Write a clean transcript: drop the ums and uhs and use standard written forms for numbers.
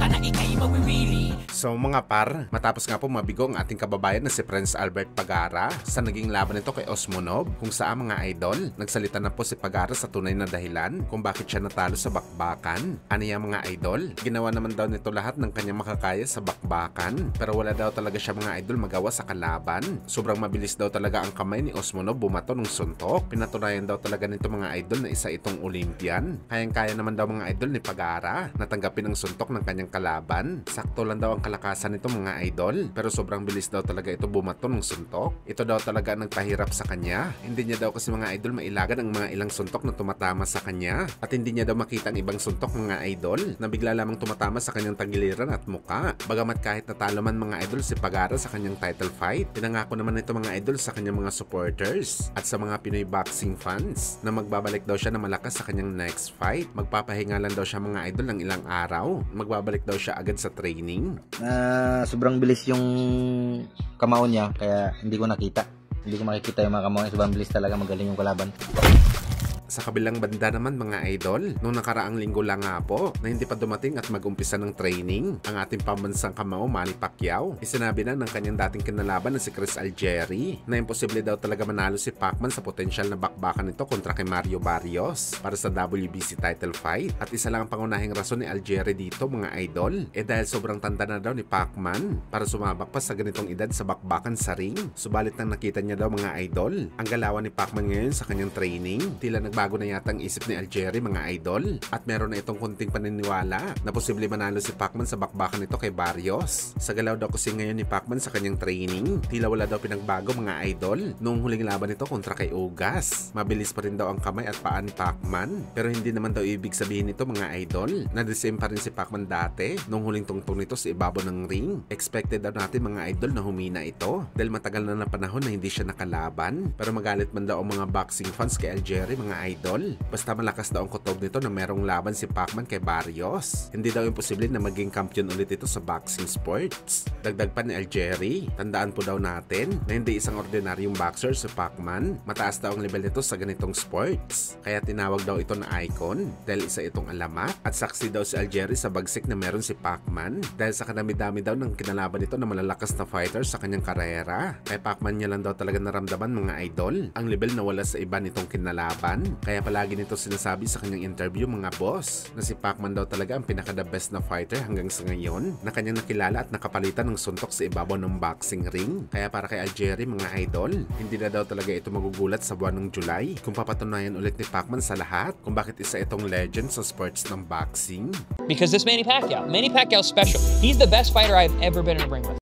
ka na ikay mawiwili. So mga par, matapos nga po mabigo ang ating kababayan na si Prince Albert Pagara sa naging laban nito kay Osmonob, kung saan mga idol, nagsalita na po si Pagara sa tunay na dahilan kung bakit siya natalo sa bakbakan. Ano yung mga idol? Ginawa naman daw nito lahat ng kanyang makakaya sa bakbakan, pero wala daw talaga siya mga idol magawa sa kalaban. Sobrang mabilis daw talaga ang kamay ni Osmonob bumato ng suntok. Pinatunayan daw talaga nito mga idol na isa itong Olympian. Kayang-kaya naman daw mga idol ni Pagara na tanggapin ang suntok ng kanyang kalaban. Sakto lang daw ang kalakasan nito mga idol, pero sobrang bilis daw talaga ito bumato ng suntok. Ito daw talaga ang nagpahirap sa kanya. Hindi niya daw kasi mga idol mailagan ang mga ilang suntok na tumatama sa kanya, at hindi niya daw makita ang ibang suntok mga idol na bigla lamang tumatama sa kanyang tagiliran at muka. Bagamat kahit natalo man mga idol si Pagara sa kanyang title fight, pinangako naman ito mga idol sa kanyang mga supporters at sa mga Pinoy boxing fans na magbabalik daw siya na malakas sa kanyang next fight. Magpapahinga lang daw siya mga idol ng ilang araw. Magbabalik daw siya agad sa training. Sobrang bilis yung kamao niya, kaya hindi ko nakita. Hindi ko makikita yung mga kamao niya. Sobrang bilis talaga, magaling yung kalaban. Sa kabilang banda naman mga idol, nung nakaraang linggo lang nga po na hindi pa dumating at mag-umpisa ng training ang ating pambansang kamao Manny Pacquiao, isinabi na ng kanyang dating kinalaban na si Chris Algieri na imposible daw talaga manalo si Pacman sa potensyal na bakbakan nito kontra kay Mario Barrios para sa WBC title fight. At isa lang ang pangunahing rason ni Algieri dito mga idol, dahil sobrang tanda na daw ni Pacman para sumabak pa sa ganitong edad sa bakbakan sa ring. Subalit nang nakita niya daw mga idol ang galawan ni Pacman ngayon sa kanyang training, tila bago na yata ang isip ni Algieri mga idol, at meron na itong kunting paniniwala na posible manalo si Pacman sa bakbakan nito kay Barrios. Sa galaw daw kasi ngayon ni Pacman sa kanyang training, tila wala daw pinagbago mga idol nung huling laban nito kontra kay Ugas. Mabilis pa rin daw ang kamay at paa ni Pacman, pero hindi naman daw ibig sabihin nito mga idol na the same pa rin si Pacman dati nung huling tungtong nito sa ibabaw ng ring. Expected daw natin mga idol na humina ito dahil matagal na panahon na hindi siya nakalaban, pero magalit man daw ang mga boxing fans kay Algieri mga idol. Basta malakas daw ang kutob nito na merong laban si Pacman kay Barrios. Hindi daw imposible na maging kampiyon ulit ito sa boxing sports. Dagdag pa ni Algieri, tandaan po daw natin na hindi isang ordinaryong boxer si Pacman. Mataas daw ang level nito sa ganitong sports. Kaya tinawag daw ito na icon dahil isa itong alamat, at saksi daw si Algieri sa bagsik na meron si Pacman dahil sa kadami-dami daw ng kinalaban nito na malalakas na fighter sa kanyang karera. Kay Pacman niya lang daw talaga naramdaman mga idol ang level na wala sa iba nitong kinalaban. Kaya palagi nito sinasabi sa kanyang interview mga boss na si Pacman daw talaga ang pinaka-the best na fighter hanggang sa ngayon na kanyang nakilala at nakapalitan ng suntok sa ibabaw ng boxing ring. Kaya para kay Algieri mga idol, hindi na daw talaga ito magugulat sa buwan ng July kung papatunayan ulit ni Pacman sa lahat kung bakit isa itong legend sa sports ng boxing. Because this Manny Pacquiao special. He's the best fighter I've ever been in a ring with.